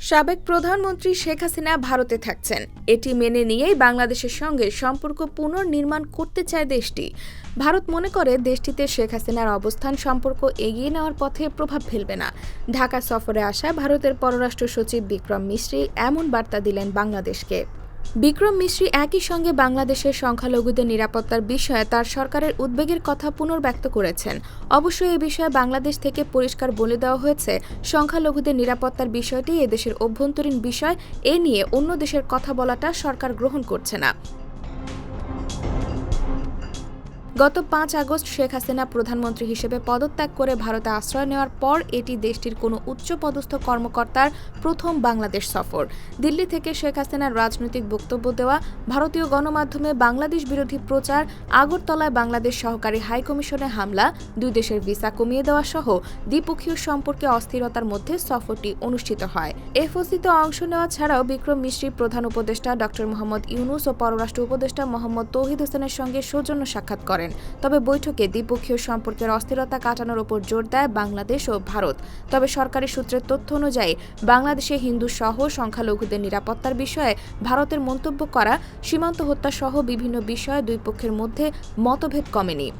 সাবেক প্রধানমন্ত্রী শেখ হাসিনা ভারতে থাকছেন। এটি মেনে নিয়েই বাংলাদেশের সঙ্গে সম্পর্ক পুনর্নির্মাণ করতে চায় দেশটি। ভারত মনে করে দেশটিতে শেখ হাসিনার অবস্থান সম্পর্ক এগিয়ে নেওয়ার পথে প্রভাব ফেলবে না। ঢাকা সফরে আসা ভারতের পররাষ্ট্র সচিব বিক্রম মিশ্রি এমন বার্তা দিলেন বাংলাদেশকে। বিক্রম মিশ্রি একই সঙ্গে বাংলাদেশের সংখ্যালঘুদের নিরাপত্তার বিষয়ে তার সরকারের উদ্বেগের কথা পুনর্ব্যক্ত করেছেন। অবশ্যই এ বিষয়ে বাংলাদেশ থেকে পরিষ্কার বলে দেওয়া হয়েছে, সংখ্যালঘুদের নিরাপত্তার বিষয়টি এদেশের অভ্যন্তরীণ বিষয়। এ নিয়ে অন্য দেশের কথা বলাটা সরকার গ্রহণ করছে না। গত ৫ আগস্ট শেখ হাসিনা প্রধানমন্ত্রী হিসেবে পদত্যাগ করে ভারতে আশ্রয় নেওয়ার পর এটি দেশটির কোনো উচ্চপদস্থ কর্মকর্তার প্রথম বাংলাদেশ সফর। দিল্লি থেকে শেখ হাসিনার রাজনৈতিক বক্তব্য দেওয়া, ভারতীয় গণমাধ্যমে বাংলাদেশ বিরোধী প্রচার, আগরতলায় বাংলাদেশ সহকারী হাইকমিশনে হামলা, দুই দেশের ভিসা কমিয়ে দেওয়া সহ দ্বিপক্ষীয় সম্পর্কে অস্থিরতার মধ্যে সফরটি অনুষ্ঠিত হয়। এফওসিতে অংশ নেওয়া ছাড়াও বিক্রম মিশ্রি প্রধান উপদেষ্টা ড. মোহাম্মদ ইউনূস ও পররাষ্ট্র উপদেষ্টা মোহাম্মদ তৌহিদ হোসেনের সঙ্গে সৌজন্য সাক্ষাৎ করেন। তবে বৈঠকে দ্বিপক্ষীয় সম্পর্কের অস্থিরতা কাটানোর উপর জোর দেয় বাংলাদেশ ও ভারত। তবে সরকারি সূত্রের তথ্য অনুযায়ী বাংলাদেশে হিন্দু সহ সংখ্যালঘুদের নিরাপত্তার বিষয়ে ভারতের মন্তব্য করা, সীমান্ত হত্যা সহ বিভিন্ন বিষয়ে দুই পক্ষের মধ্যে মতভেদ কমেনি।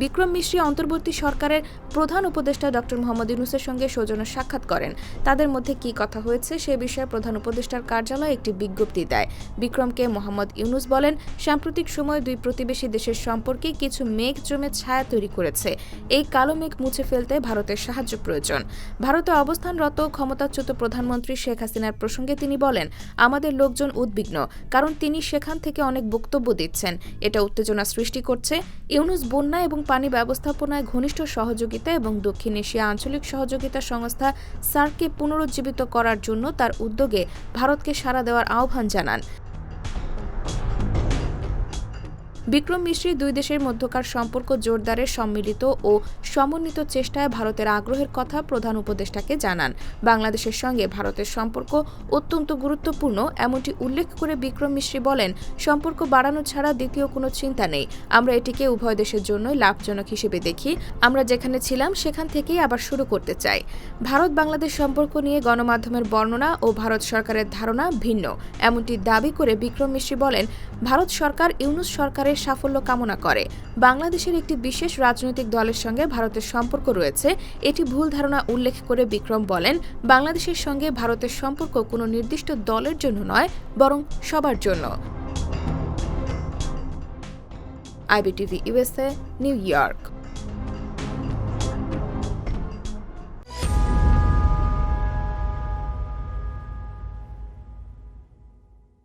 বিক্রম মিশ্রি অন্তর্বর্তী সরকারের প্রধান উপদেষ্টা ড. মোহাম্মদ ইউনূসের সঙ্গে সৌজন্য সাক্ষাৎ করেন। তাদের মধ্যে কী কথা হয়েছে সে বিষয়ে প্রধান উপদেষ্টার কার্যালয় একটি বিজ্ঞপ্তি দেয়। বিক্রমকে মোহাম্মদ ইউনূস বলেন, সাম্প্রতিক সময়ে দুই প্রতিবেশী দেশের সম্পর্কে কিছু মেঘ জমে ছায়া তৈরি করেছে। এই কালো মেঘ মুছে ফেলতে ভারতের সাহায্য প্রয়োজন। ভারতে অবস্থানরত ক্ষমতাচ্যুত প্রধানমন্ত্রী শেখ হাসিনার প্রসঙ্গে তিনি বলেন, আমাদের লোকজন উদ্বিগ্ন, কারণ তিনি সেখান থেকে অনেক বক্তব্য দিচ্ছেন। এটা উত্তেজনা সৃষ্টি করছে। ইউনূস বন্যা এবং পানি ব্যবস্থাপনায় ঘনিষ্ঠ সহযোগিতা এবং দক্ষিণ এশিয়া আঞ্চলিক সহযোগিতা সংস্থা সার্ককে পুনরুজ্জীবিত করার জন্য তার উদ্যোগে ভারতকে সাড়া দেওয়ার আহ্বান জানান। বিক্রম মিশ্রি দুই দেশের মধ্যকার সম্পর্ক জোরদারের সম্মিলিত ও সমন্বিত চেষ্টায় ভারতের আগ্রহের কথা প্রধান উপদেষ্টাকে জানান। বাংলাদেশের সঙ্গে ভারতের সম্পর্ক অত্যন্ত গুরুত্বপূর্ণ এমনটি উল্লেখ করে বিক্রম মিশ্রি বলেন, সম্পর্ক বাড়ানো ছাড়া দ্বিতীয় কোনো চিন্তা নেই। আমরা এটিকে উভয় দেশের জন্যই লাভজনক হিসেবে দেখি। আমরা যেখানে ছিলাম সেখান থেকেই আবার শুরু করতে চাই। ভারত বাংলাদেশ সম্পর্ক নিয়ে গণমাধ্যমের বর্ণনা ও ভারত সরকারের ধারণা ভিন্ন, এমনটি দাবি করে বিক্রম মিশ্রি বলেন, ভারত সরকার ইউনূস সরকারের সাফল্য কামনা করে। বাংলাদেশের একটি বিশেষ রাজনৈতিক দলের সঙ্গে ভারতের সম্পর্ক রয়েছে, এটি ভুল ধারণা উল্লেখ করে বিক্রম বলেন, বাংলাদেশের সঙ্গে ভারতের সম্পর্ক কোনো নির্দিষ্ট দলের জন্য নয়, বরং সবার জন্য। IBTV USA, new York.